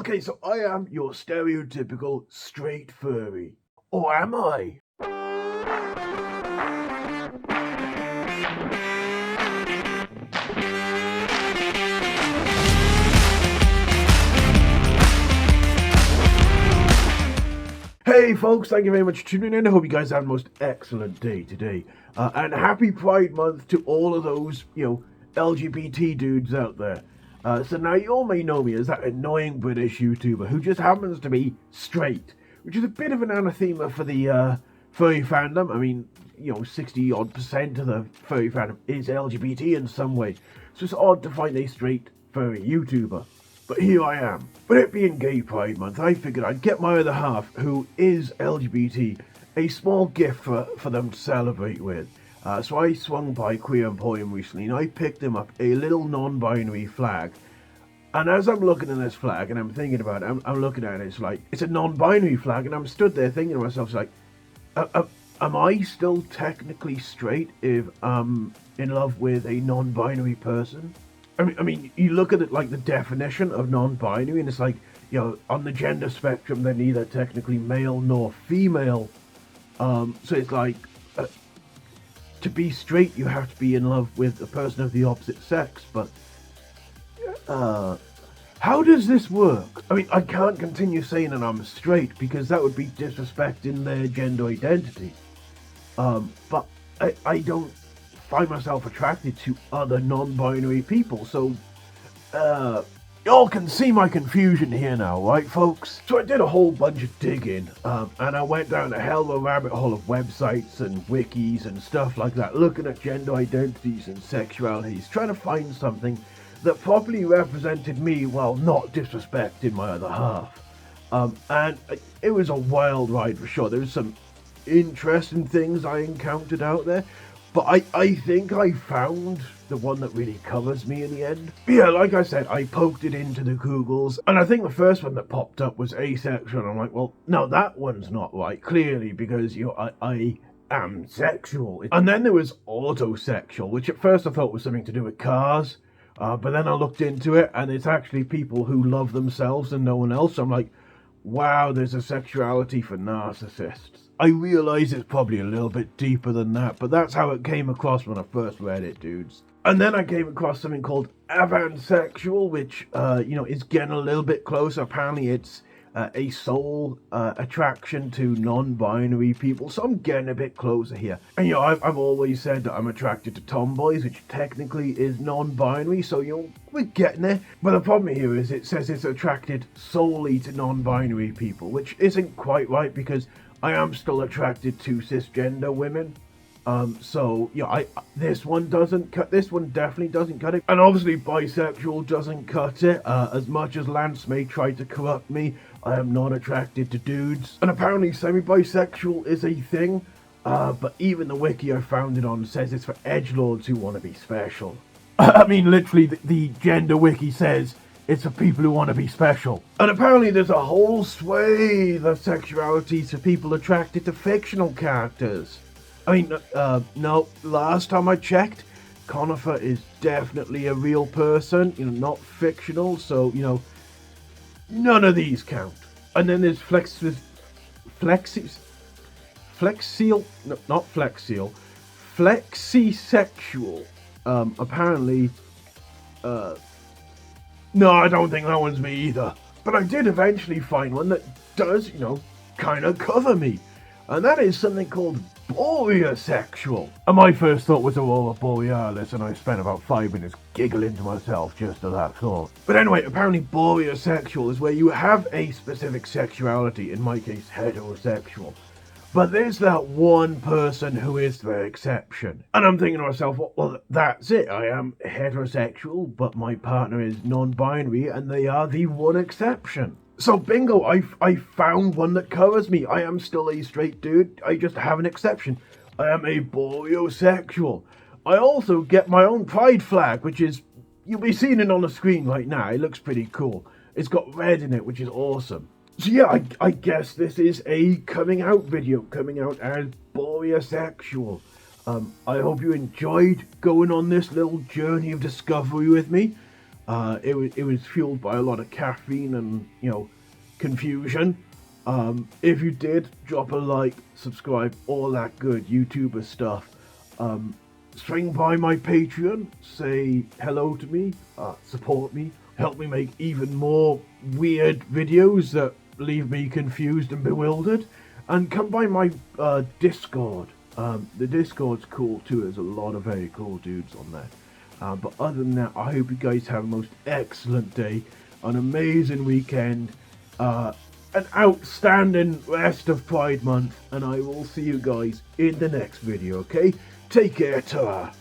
Okay, so I am your stereotypical straight furry. Or am I? Hey folks, thank you very much for tuning in. I hope you guys had the most excellent day today. And happy Pride Month to all of those, LGBT dudes out there. So now you all may know me as that annoying British YouTuber who just happens to be straight, which is a bit of an anathema for the furry fandom. I mean, 60-odd% of the furry fandom is LGBT in some way. So it's odd to find a straight furry YouTuber. But here I am. With it being Gay Pride Month, I figured I'd get my other half, who is LGBT, a small gift for them to celebrate with. So I swung by Queer Emporium recently and I picked them up a little non-binary flag. And as I'm looking at this flag and I'm thinking about it, I'm looking at it, it's a non-binary flag, and I'm stood there thinking to myself, am I still technically straight if I'm in love with a non-binary person? I mean, you look at it like the definition of non-binary, and it's like, on the gender spectrum, they're neither technically male nor female. So it's like, to be straight, you have to be in love with a person of the opposite sex. But how does this work? I mean, I can't continue saying that I'm straight because that would be disrespecting their gender identity. But I don't find myself attracted to other non-binary people, so y'all can see my confusion here now, right folks? So I did a whole bunch of digging, and I went down a hell of a rabbit hole of websites and wikis and stuff like that, looking at gender identities and sexualities, trying to find something that properly represented me while not disrespecting my other half. And it was a wild ride for sure. There was some interesting things I encountered out there, but I think I found the one that really covers me in the end. Yeah, like I said, I poked it into the Googles, and I think the first one that popped up was asexual, and I'm like, well, no, that one's not right, clearly, because, I am sexual. And then there was autosexual, which at first I thought was something to do with cars, but then I looked into it, and it's actually people who love themselves and no one else. So I'm like, wow, there's a sexuality for narcissists. I realise it's probably a little bit deeper than that, but that's how it came across when I first read it, dudes. And then I came across something called avansexual, which, is getting a little bit closer. Apparently it's a sole attraction to non-binary people, so I'm getting a bit closer here. And, I've always said that I'm attracted to tomboys, which technically is non-binary, so, we're getting there. But the problem here is it says it's attracted solely to non-binary people, which isn't quite right, because I am still attracted to cisgender women. This one doesn't cut. This one definitely doesn't cut it. And obviously bisexual doesn't cut it. As much as Lance may try to corrupt me, I am not attracted to dudes. And apparently semi-bisexual is a thing. But even the wiki I found it on says it's for edgelords who want to be special. I mean, literally, the gender wiki says it's for people who want to be special. And apparently there's a whole swathe of sexualities for people attracted to fictional characters. I mean, no, last time I checked, Conifer is definitely a real person, not fictional, so, none of these count. And then there's flexisexual, apparently, no, I don't think that one's me either. But I did eventually find one that does, kind of cover me. And that is something called boreasexual. And my first thought was Aurora Borealis, and I spent about 5 minutes giggling to myself just at that thought. But anyway, apparently boreasexual is where you have a specific sexuality, in my case heterosexual. But there's that one person who is the exception. And I'm thinking to myself, well, that's it. I am heterosexual, but my partner is non-binary, and they are the one exception. So bingo, I found one that covers me. I am still a straight dude. I just have an exception. I am a boreasexual. I also get my own pride flag, which is, you'll be seeing it on the screen right now. It looks pretty cool. It's got red in it, which is awesome. So yeah, I guess this is a coming out video, coming out as boreasexual. I hope you enjoyed going on this little journey of discovery with me. It was fueled by a lot of caffeine and confusion. If you did, drop a like, subscribe, all that good YouTuber stuff. Swing by my Patreon, say hello to me, support me, help me make even more weird videos that leave me confused and bewildered, and come by my Discord. The Discord's cool too. There's a lot of very cool dudes on there. But other than that, I hope you guys have a most excellent day, an amazing weekend, an outstanding rest of Pride Month, and I will see you guys in the next video, okay? Take care, ta